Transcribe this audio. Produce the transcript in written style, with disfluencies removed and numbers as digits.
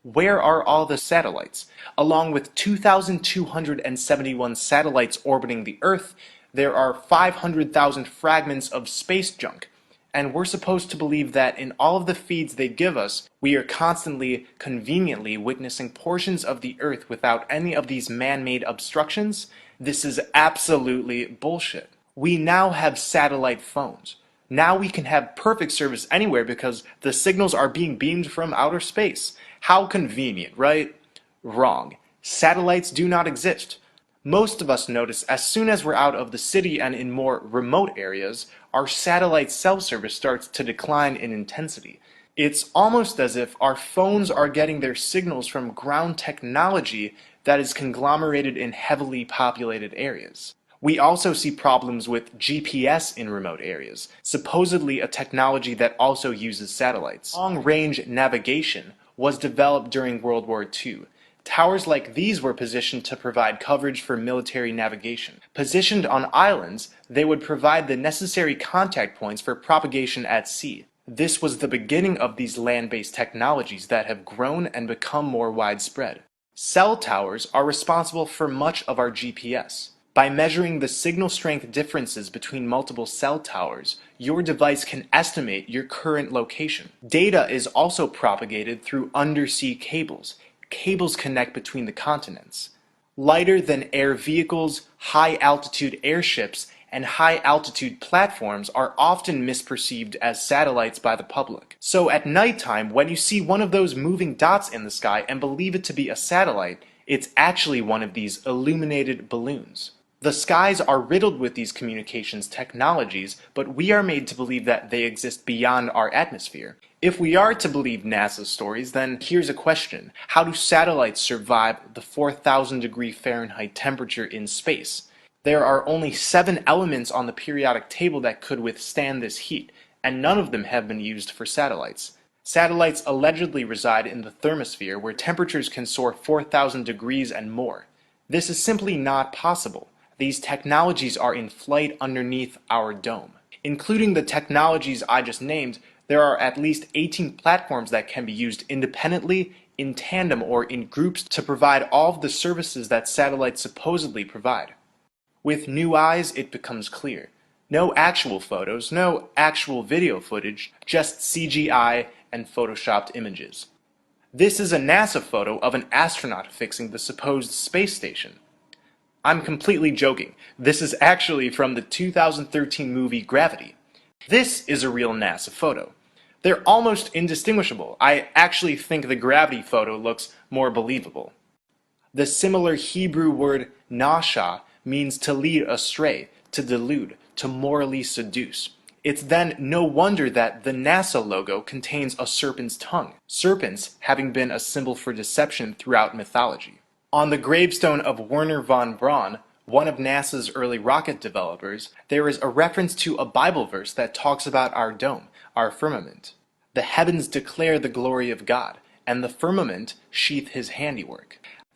Where are all the satellites? Along with 2,271 satellites orbiting the Earth, there are 500,000 fragments of space junk. And we're supposed to believe that in all of the feeds they give us, we are constantly, conveniently witnessing portions of the Earth without any of these man-made obstructions? This is absolutely bullshit. We now have satellite phones. Now we can have perfect service anywhere because the signals are being beamed from outer space. How convenient, right? Wrong. Satellites do not exist. Most of us notice as soon as we're out of the city and in more remote areas, our satellite cell service starts to decline in intensity. It's almost as if our phones are getting their signals from ground technology that is conglomerated in heavily populated areas. We also see problems with GPS in remote areas, supposedly a technology that also uses satellites. Long-range navigation was developed during World War II. Towers like these were positioned to provide coverage for military navigation. Positioned on islands, they would provide the necessary contact points for propagation at sea. This was the beginning of these land-based technologies that have grown and become more widespread. Cell towers are responsible for much of our GPS. By measuring the signal strength differences between multiple cell towers, your device can estimate your current location. Data is also propagated through undersea cables. Cables connect between the continents. Lighter than air vehicles, high-altitude airships, and high-altitude platforms are often misperceived as satellites by the public. So at nighttime, when you see one of those moving dots in the sky and believe it to be a satellite, it's actually one of these illuminated balloons. The skies are riddled with these communications technologies, but we are made to believe that they exist beyond our atmosphere. If we are to believe NASA's stories, then here's a question. How do satellites survive the 4,000 degree Fahrenheit temperature in space? There are only 7 elements on the periodic table that could withstand this heat, and none of them have been used for satellites. Satellites allegedly reside in the thermosphere, where temperatures can soar 4,000 degrees and more. This is simply not possible. These technologies are in flight underneath our dome. Including the technologies I just named, there are at least 18 platforms that can be used independently, in tandem, or in groups to provide all of the services that satellites supposedly provide. With new eyes, it becomes clear. No actual photos, no actual video footage, just CGI and photoshopped images. This is a NASA photo of an astronaut fixing the supposed space station. I'm completely joking. This is actually from the 2013 movie Gravity. This is a real NASA photo. They're almost indistinguishable. I actually think the Gravity photo looks more believable. The similar Hebrew word nasha means to lead astray, to delude, to morally seduce. It's then no wonder that the NASA logo contains a serpent's tongue, serpents having been a symbol for deception throughout mythology. On the gravestone of Wernher von Braun, one of NASA's early rocket developers, there is a reference to a Bible verse that talks about our dome, our firmament. The heavens declare the glory of God, and the firmament sheath his handiwork.